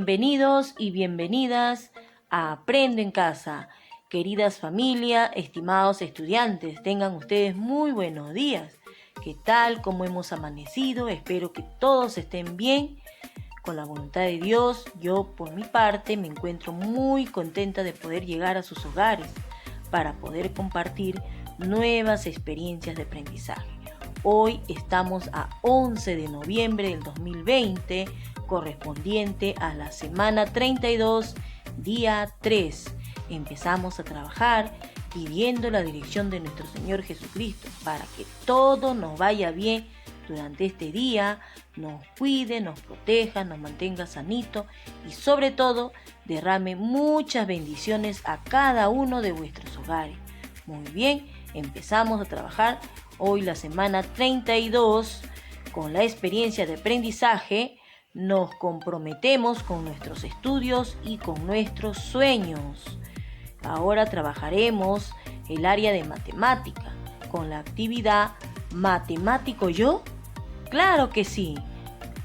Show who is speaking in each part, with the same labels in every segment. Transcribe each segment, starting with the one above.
Speaker 1: Bienvenidos y bienvenidas a Aprendo en Casa. Queridas familias, estimados estudiantes, tengan ustedes muy buenos días. ¿Qué tal? ¿Cómo hemos amanecido? Espero que todos estén bien. Con la voluntad de Dios, yo por mi parte me encuentro muy contenta de poder llegar a sus hogares para poder compartir nuevas experiencias de aprendizaje. Hoy estamos a 11 de noviembre del 2020, correspondiente a la semana 32, día 3. Empezamos a trabajar pidiendo la dirección de nuestro Señor Jesucristo para que todo nos vaya bien durante este día, nos cuide, nos proteja, nos mantenga sanito y sobre todo derrame muchas bendiciones a cada uno de vuestros hogares. Muy bien, empezamos a trabajar hoy la semana 32 con la experiencia de aprendizaje. Nos comprometemos con nuestros estudios y con nuestros sueños. Ahora trabajaremos el área de matemática con la actividad ¿Matemático yo? ¡Claro que sí!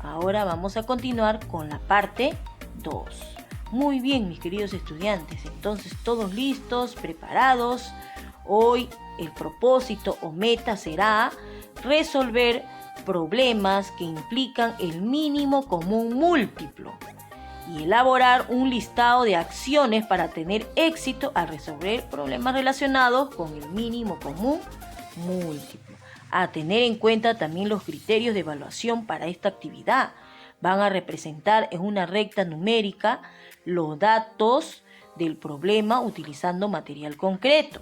Speaker 1: Ahora vamos a continuar con la parte 2. Muy bien, mis queridos estudiantes, entonces todos listos, preparados. Hoy el propósito o meta será resolver problemas que implican el mínimo común múltiplo y elaborar un listado de acciones para tener éxito al resolver problemas relacionados con el mínimo común múltiplo. A tener en cuenta también los criterios de evaluación para esta actividad. Van a representar en una recta numérica los datos del problema utilizando material concreto.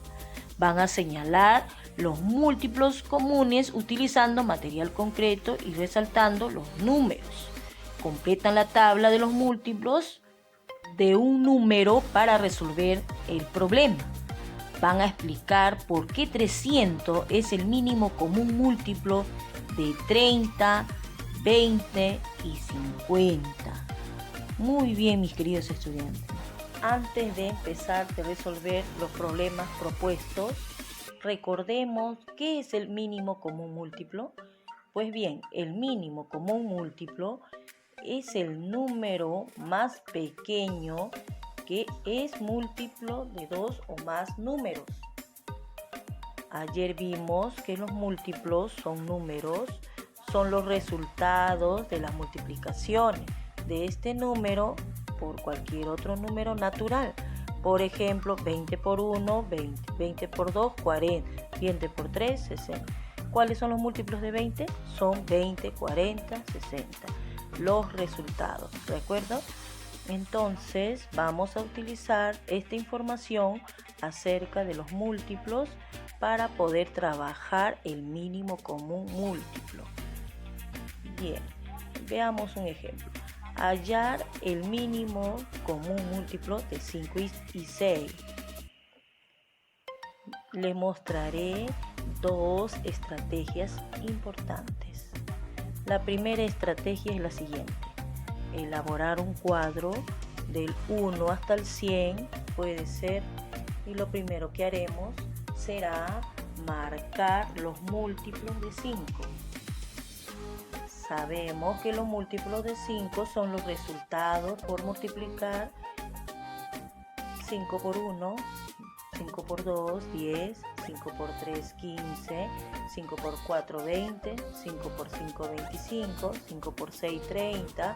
Speaker 1: Van a señalar los múltiplos comunes utilizando material concreto y resaltando los números. Completan la tabla de los múltiplos de un número para resolver el problema. Van a explicar por qué 300 es el mínimo común múltiplo de 30, 20 y 50. Muy bien, mis queridos estudiantes. Antes de empezar a resolver los problemas propuestos, recordemos qué es el mínimo común múltiplo. Pues bien, el mínimo común múltiplo es el número más pequeño que es múltiplo de dos o más números. Ayer vimos que los múltiplos son números, son los resultados de las multiplicaciones de este número por cualquier otro número natural. Por ejemplo, 20 por 1, 20, 20 por 2, 40, 20 por 3, 60. ¿Cuáles son los múltiplos de 20? Son 20, 40, 60. Los resultados, ¿de acuerdo? Entonces vamos a utilizar esta información acerca de los múltiplos para poder trabajar el mínimo común múltiplo. Bien, veamos un ejemplo. Hallar el mínimo común múltiplo de 5 y 6. Les mostraré dos estrategias importantes. La primera estrategia es la siguiente. Elaborar un cuadro del 1 hasta el 100 puede ser, y lo primero que haremos será marcar los múltiplos de 5. Sabemos que los múltiplos de 5 son los resultados por multiplicar 5 por 1, 5 por 2, 10, 5 por 3, 15, 5 por 4, 20, 5 por 5, 25, 5 por 6, 30,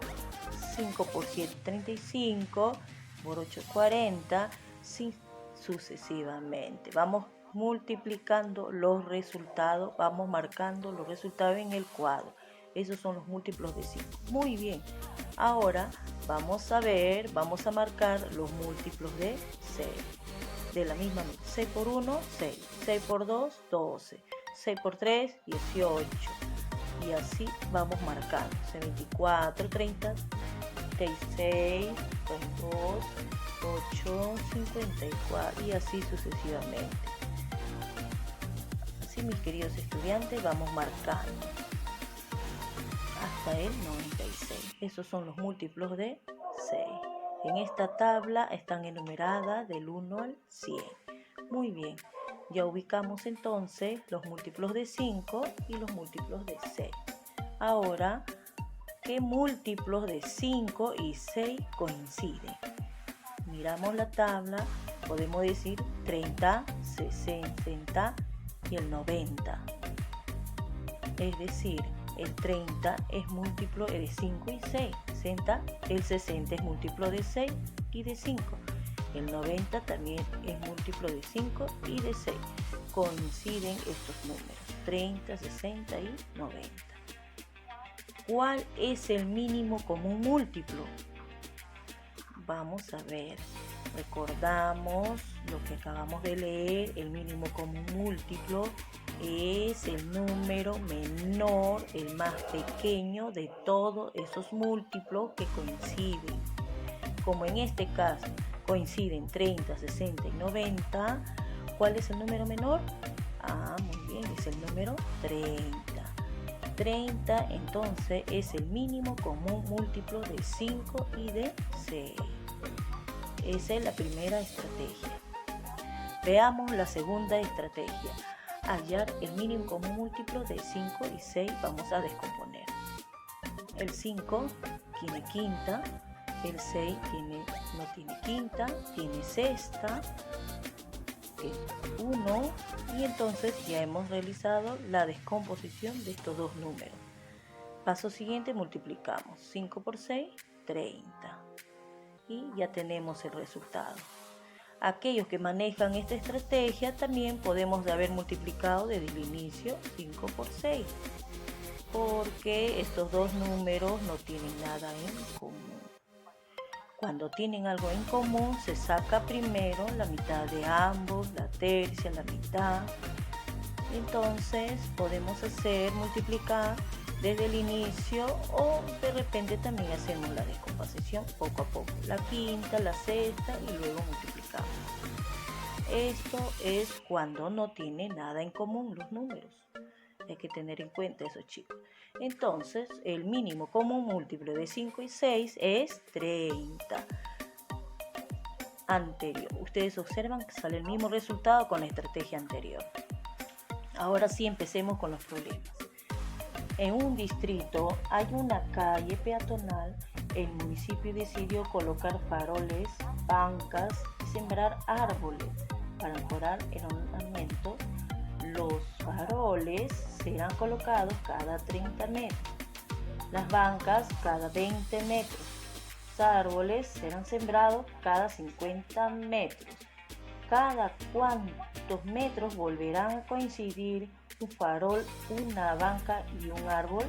Speaker 1: 5 por 7, 35, por 8, 40, sucesivamente. Vamos multiplicando los resultados, vamos marcando los resultados en el cuadro. Esos son los múltiplos de 5. Muy bien. Ahora vamos a marcar los múltiplos de 6. De la misma manera. 6 por 1, 6. 6 por 2, 12. 6 por 3, 18. Y así vamos marcando. 24, 30, 36, 32, 8, 54 y así sucesivamente. Así, mis queridos estudiantes, vamos marcando hasta el 96. Esos son los múltiplos de 6. En esta tabla están enumeradas del 1 al 100. Muy bien, ya ubicamos entonces los múltiplos de 5 y los múltiplos de 6. Ahora qué múltiplos de 5 y 6 coinciden. Miramos la tabla, podemos decir 30, 60 y el 90. Es decir, el 30 es múltiplo de 5 y 6. El 60 es múltiplo de 6 y de 5. El 90 también es múltiplo de 5 y de 6. Coinciden estos números, 30, 60 y 90. ¿Cuál es el mínimo común múltiplo? Vamos a ver. Recordamos lo que acabamos de leer. El mínimo común múltiplo es el número menor, el más pequeño de todos esos múltiplos que coinciden. Como en este caso coinciden 30, 60 y 90, ¿cuál es el número menor? Muy bien, es el número 30. 30 entonces es el mínimo común múltiplo de 5 y de 6. Esa es la primera estrategia. Veamos la segunda estrategia. Hallar el mínimo común múltiplo de 5 y 6. Vamos a descomponer. El 5 tiene quinta, el 6 no tiene quinta, tiene sexta, que es 1, y entonces ya hemos realizado la descomposición de estos dos números. Paso siguiente, multiplicamos 5 por 6, 30, y ya tenemos el resultado. Aquellos que manejan esta estrategia también podemos haber multiplicado desde el inicio 5 por 6, porque estos dos números no tienen nada en común. Cuando tienen algo en común, se saca primero la mitad de ambos, la tercia, la mitad. Entonces podemos multiplicar desde el inicio, o de repente también hacemos la descomposición poco a poco. La quinta, la sexta y luego multiplicamos. Esto es cuando no tiene nada en común los números. Hay que tener en cuenta eso, chicos. Entonces, el mínimo común múltiplo de 5 y 6 es 30. Anterior. Ustedes observan que sale el mismo resultado con la estrategia anterior. Ahora sí, empecemos con los problemas. En un distrito hay una calle peatonal. El municipio decidió colocar faroles, bancas y sembrar árboles para mejorar el ordenamiento. Los faroles serán colocados cada 30 metros, las bancas cada 20 metros, los árboles serán sembrados cada 50 metros. ¿Cada cuántos metros volverán a coincidir un farol, una banca y un árbol?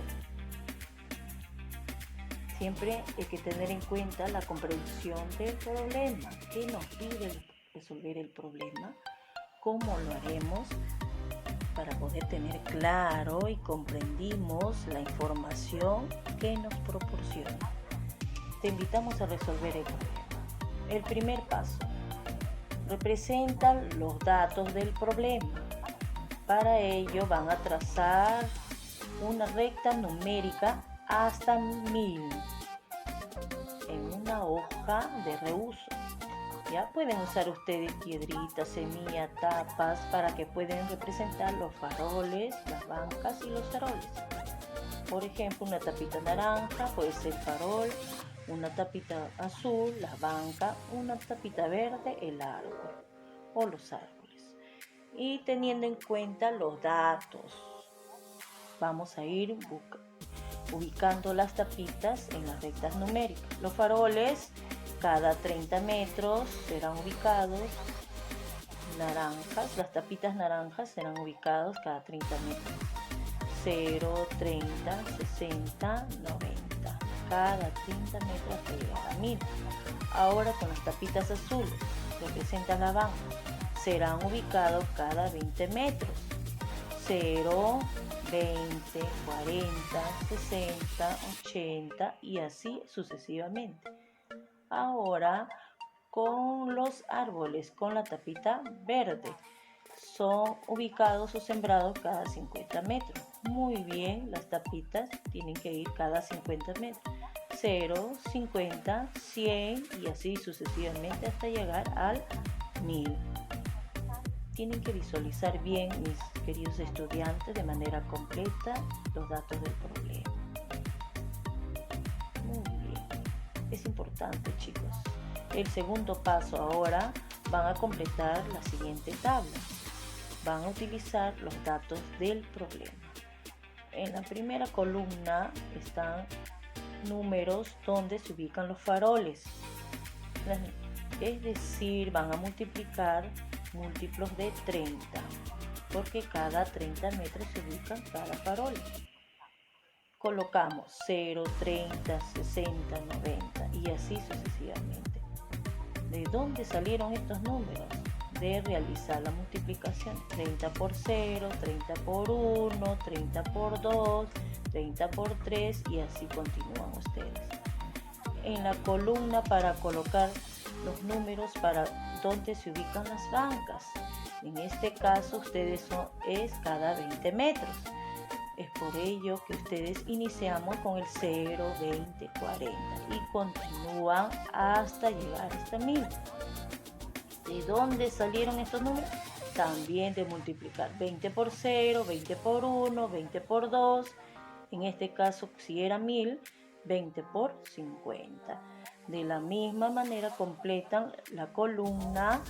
Speaker 1: Siempre hay que tener en cuenta la comprensión del problema. ¿Qué nos pide resolver el problema? ¿Cómo lo haremos? Para poder tener claro y comprendimos la información que nos proporciona. Te invitamos a resolver el problema. El primer paso. Representan los datos del problema. Para ello van a trazar una recta numérica hasta 1000 en una hoja de reuso. Ya pueden usar ustedes piedritas, semillas, tapas para que puedan representar los faroles, las bancas y los faroles. Por ejemplo, una tapita naranja puede ser farol, una tapita azul, la banca, una tapita verde, el árbol o los árboles. Y teniendo en cuenta los datos, vamos a ir ubicando las tapitas en las rectas numéricas. Los faroles cada 30 metros serán ubicados naranjas, las tapitas naranjas serán ubicados cada 30 metros. 0, 30, 60, 90. Cada 30 metros hasta llegar a 1000. Ahora con las tapitas azules, representan la banca, serán ubicados cada 20 metros. 0, 20, 40, 60, 80 y así sucesivamente. Ahora con los árboles con la tapita verde, son ubicados o sembrados cada 50 metros. Muy bien, las tapitas tienen que ir cada 50 metros. 0, 50, 100 y así sucesivamente hasta llegar al 1000. Tienen que visualizar bien, mis queridos estudiantes, de manera completa los datos del problema. importante, chicos. El segundo paso ahora van a completar la siguiente tabla. Van a utilizar los datos del problema. En la primera columna están números donde se ubican los faroles. Es decir, van a multiplicar múltiplos de 30, porque cada 30 metros se ubica cada farol. Colocamos 0, 30, 60, 90 y así sucesivamente. ¿De dónde salieron estos números? De realizar la multiplicación. 30 por 0, 30 por 1, 30 por 2, 30 por 3 y así continúan ustedes. En la columna para colocar los números para donde se ubican las bancas. En este caso es cada 20 metros. Es por ello que ustedes iniciamos con el 0, 20, 40 y continúan hasta llegar hasta 1000. ¿De dónde salieron estos números? También de multiplicar 20 por 0, 20 por 1, 20 por 2. En este caso, si era 1000, 20 por 50. De la misma manera completan la columna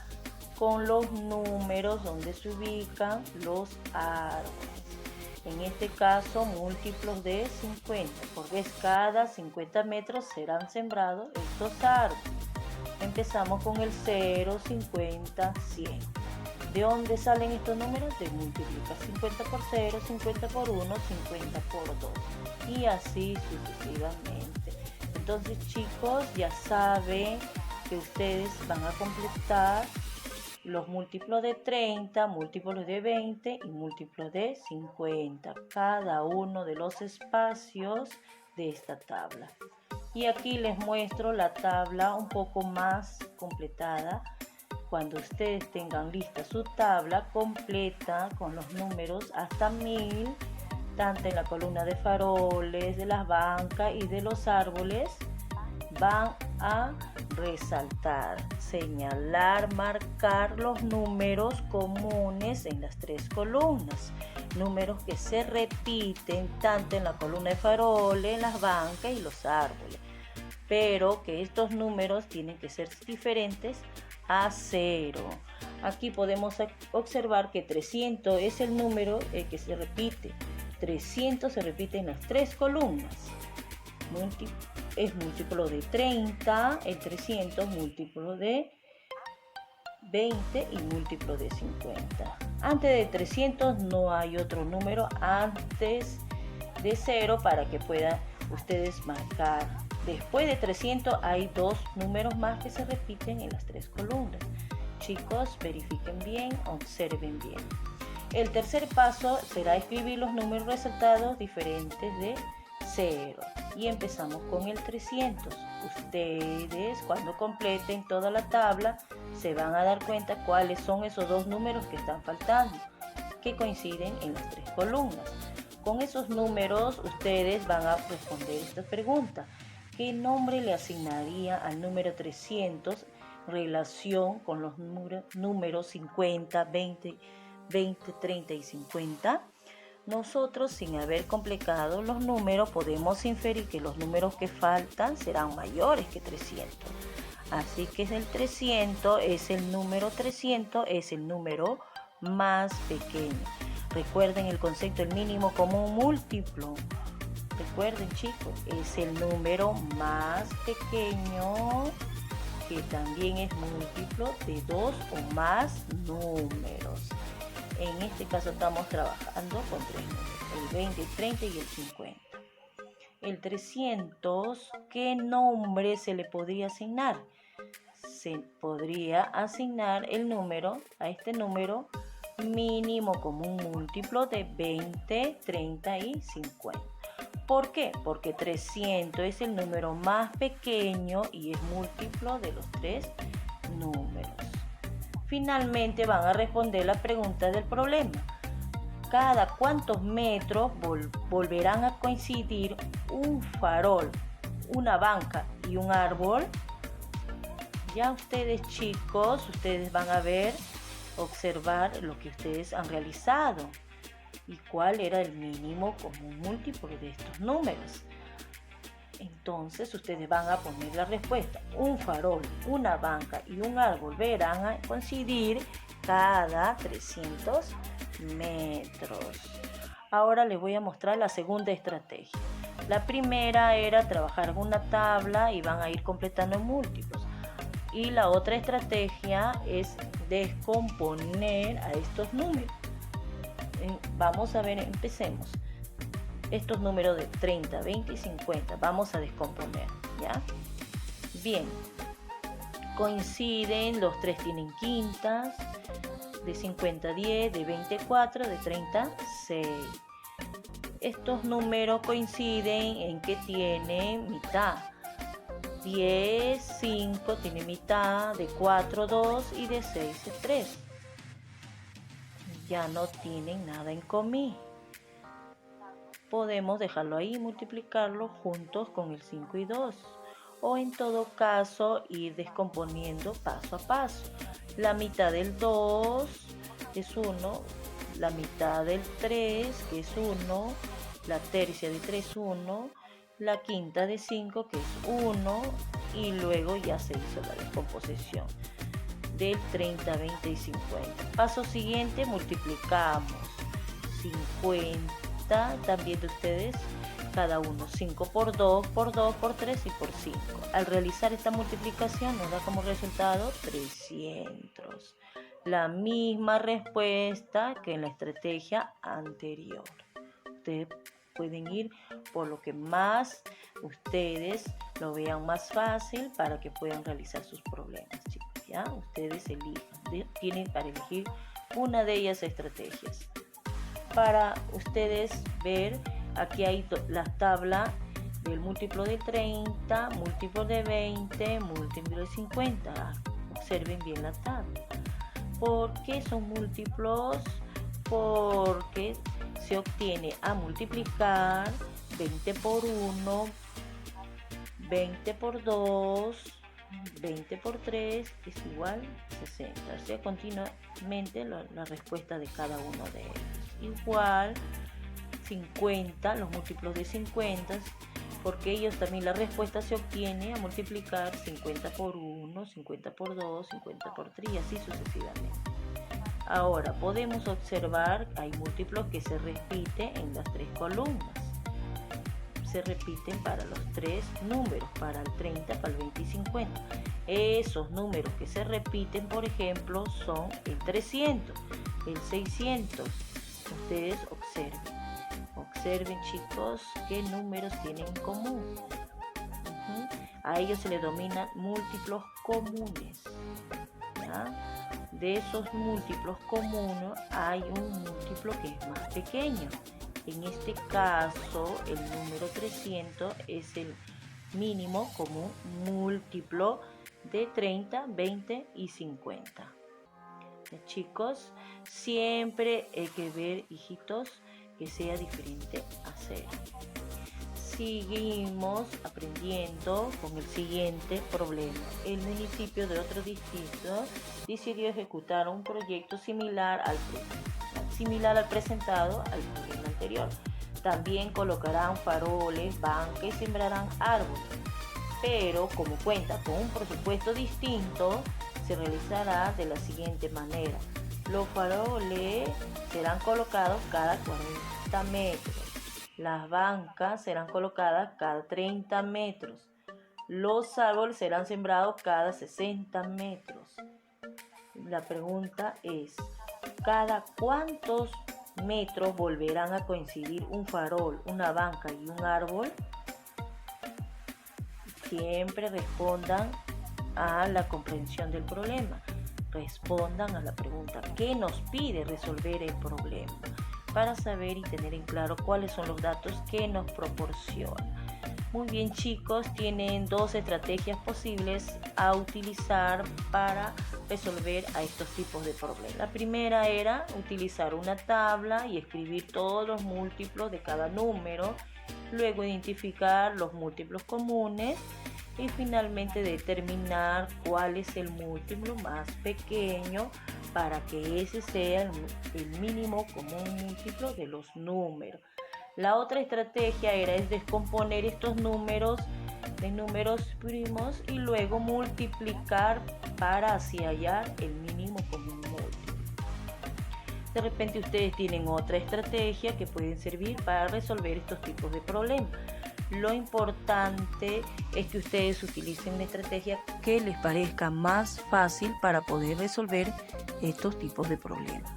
Speaker 1: con los números donde se ubican los árboles. En este caso, múltiplos de 50, porque cada 50 metros serán sembrados estos árboles. Empezamos con el 0, 50, 100. ¿De dónde salen estos números? De multiplicar 50 por 0, 50 por 1, 50 por 2. Y así sucesivamente. Entonces, chicos, ya saben que ustedes van a completar los múltiplos de 30, múltiplos de 20 y múltiplos de 50. Cada uno de los espacios de esta tabla. Y aquí les muestro la tabla un poco más completada. Cuando ustedes tengan lista su tabla completa con los números hasta 1000, tanto en la columna de faroles, de las bancas y de los árboles, van a resaltar, señalar, marcar los números comunes en las tres columnas. Números que se repiten tanto en la columna de faroles, en las bancas y los árboles. Pero que estos números tienen que ser diferentes a 0. Aquí podemos observar que 300 es el número que se repite. 300 se repite en las tres columnas. Es múltiplo de 30, el 300 múltiplo de 20 y múltiplo de 50. Antes de 300 no hay otro número antes de 0 para que puedan ustedes marcar. Después de 300 hay dos números más que se repiten en las tres columnas. Chicos, verifiquen bien, observen bien. El tercer paso será escribir los números resaltados diferentes de 0. Y empezamos con el 300. Ustedes, cuando completen toda la tabla, se van a dar cuenta cuáles son esos dos números que están faltando, que coinciden en las tres columnas. Con esos números, ustedes van a responder esta pregunta. ¿Qué nombre le asignaría al número 300 en relación con los números 50, 20, 30 y 50? Nosotros, sin haber completado los números, podemos inferir que los números que faltan serán mayores que 300. Así que el número 300 es el número más pequeño. Recuerden el concepto del mínimo común múltiplo. Recuerden, chicos, es el número más pequeño que también es múltiplo de dos o más números. En este caso estamos trabajando con tres números, el 20, el 30 y el 50. El 300, ¿qué nombre se le podría asignar? Se podría asignar a este número mínimo común múltiplo de 20, 30 y 50. ¿Por qué? Porque 300 es el número más pequeño y es múltiplo de los tres números. Finalmente van a responder la pregunta del problema. ¿Cada cuántos metros volverán a coincidir un farol, una banca y un árbol? Ya ustedes, chicos, ustedes van a observar lo que ustedes han realizado y cuál era el mínimo común múltiplo de estos números. Entonces ustedes van a poner la respuesta. Un farol, una banca y un árbol verán a coincidir cada 300 metros. Ahora les voy a mostrar la segunda estrategia. La primera era trabajar con una tabla y van a ir completando múltiplos. Y la otra estrategia es descomponer a estos números. Vamos a ver, empecemos. Estos números de 30, 20 y 50 vamos a descomponer, ¿ya? Bien, coinciden, los tres tienen quintas, de 50 10, de 24, de 30 6. Estos números coinciden en que tienen mitad. 10, 5 tiene mitad, de 4, 2 y de 6, 3. Ya no tienen nada en común. Podemos dejarlo ahí y multiplicarlo juntos con el 5 y 2. O en todo caso ir descomponiendo paso a paso. La mitad del 2 es 1, la mitad del 3 que es 1, la tercia de 3 1, la quinta de 5 que es 1 y luego ya se hizo la descomposición del 30, 20 y 50. Paso siguiente, multiplicamos 50, también de ustedes, cada uno 5 por 2, por 2, por 3 y por 5. Al realizar esta multiplicación nos da como resultado 300. La misma respuesta que en la estrategia anterior. Ustedes pueden ir por lo que más ustedes lo vean más fácil para que puedan realizar sus problemas, chicos. ¿Ya? Ustedes elijan, tienen para elegir una de ellas estrategias. Para ustedes ver, aquí hay la tabla del múltiplo de 30, múltiplo de 20, múltiplo de 50. Observen bien la tabla. ¿Por qué son múltiplos? Porque se obtiene a multiplicar 20 por 1, 20 por 2, 20 por 3 es igual a 60. O sea, continuamente la respuesta de cada uno de ellos. Igual 50, los múltiplos de 50, porque ellos también la respuesta se obtiene a multiplicar 50 por 1, 50 por 2, 50 por 3 y así sucesivamente. Ahora podemos observar que hay múltiplos que se repiten en las tres columnas. Se repiten para los tres números, para el 30, para el 20 y 50. Esos números que se repiten, por ejemplo, son el 300, el 600. Ustedes observen. Observen, chicos, qué números tienen en común. A ellos se les denominan múltiplos comunes. ¿Ya? De esos múltiplos comunes hay un múltiplo que es más pequeño. En este caso, el número 300 es el mínimo común múltiplo de 30, 20 y 50. Chicos, siempre hay que ver, hijitos, que sea diferente a 0. Seguimos aprendiendo con el siguiente problema. El municipio de otro distrito decidió ejecutar un proyecto similar al presentado al problema anterior. También colocarán faroles, bancas y sembrarán árboles. Pero como cuenta con un presupuesto distinto, se realizará de la siguiente manera. Los faroles serán colocados cada 40 metros. Las bancas serán colocadas cada 30 metros. Los árboles serán sembrados cada 60 metros. La pregunta es, ¿cada cuántos metros volverán a coincidir un farol, una banca y un árbol? Siempre respondan a la comprensión del problema. Respondan a la pregunta, ¿qué nos pide resolver el problema? Para saber y tener en claro cuáles son los datos que nos proporciona. Muy bien, chicos, tienen dos estrategias posibles a utilizar para resolver a estos tipos de problemas. La primera era utilizar una tabla y escribir todos los múltiplos de cada número, luego identificar los múltiplos comunes y finalmente determinar cuál es el múltiplo más pequeño para que ese sea el mínimo común múltiplo de los números. La otra estrategia es descomponer estos números de números primos y luego multiplicar para así hallar el mínimo común múltiplo. De repente ustedes tienen otra estrategia que pueden servir para resolver estos tipos de problemas. Lo importante es que ustedes utilicen una estrategia que les parezca más fácil para poder resolver estos tipos de problemas.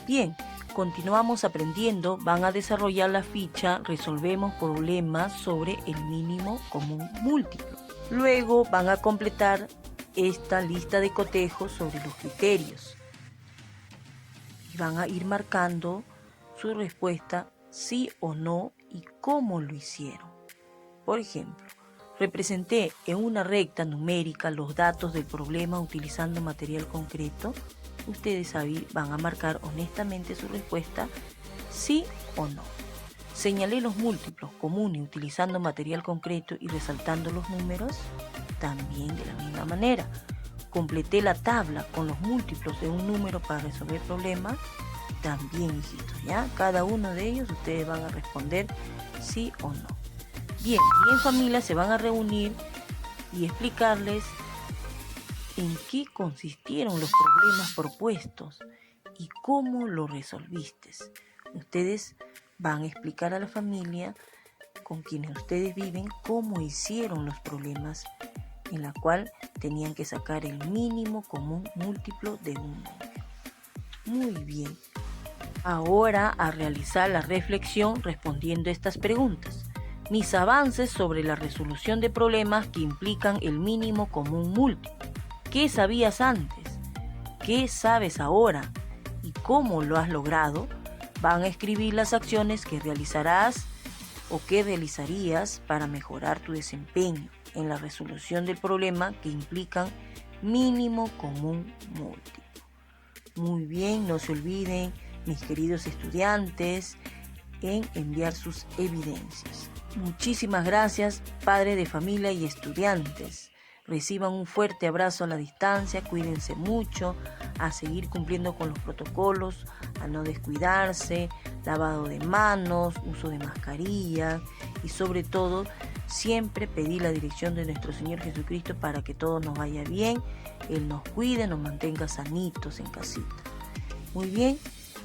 Speaker 1: Bien, continuamos aprendiendo. Van a desarrollar la ficha Resolvemos problemas sobre el mínimo común múltiplo. Luego van a completar esta lista de cotejos sobre los criterios. Y van a ir marcando su respuesta sí o no y cómo lo hicieron. Por ejemplo, representé en una recta numérica los datos del problema utilizando material concreto. Ustedes ahí van a marcar honestamente su respuesta sí o no. Señalé los múltiplos comunes utilizando material concreto y resaltando los números, también de la misma manera. Completé la tabla con los múltiplos de un número para resolver problemas, también, hijitos, ¿ya? Cada uno de ellos ustedes van a responder sí o no. Bien, y en familia se van a reunir y explicarles en qué consistieron los problemas propuestos y cómo lo resolviste. Ustedes van a explicar a la familia con quienes ustedes viven cómo hicieron los problemas en la cual tenían que sacar el mínimo común múltiplo de un número. Muy bien. Ahora a realizar la reflexión respondiendo estas preguntas. Mis avances sobre la resolución de problemas que implican el mínimo común múltiplo. ¿Qué sabías antes? ¿Qué sabes ahora? ¿Y cómo lo has logrado? Van a escribir las acciones que realizarás o que realizarías para mejorar tu desempeño en la resolución del problema que implican mínimo común múltiplo. Muy bien, no se olviden, mis queridos estudiantes, en enviar sus evidencias. Muchísimas gracias, padres de familia y estudiantes. Reciban un fuerte abrazo a la distancia, cuídense mucho, a seguir cumpliendo con los protocolos, a no descuidarse, lavado de manos, uso de mascarilla y sobre todo siempre pedir la dirección de nuestro Señor Jesucristo para que todo nos vaya bien, Él nos cuide, nos mantenga sanitos en casita. Muy bien,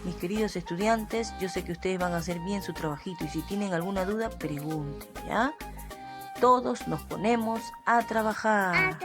Speaker 1: mis queridos estudiantes, yo sé que ustedes van a hacer bien su trabajito y si tienen alguna duda, pregunten, ¿ya? Todos nos ponemos a trabajar.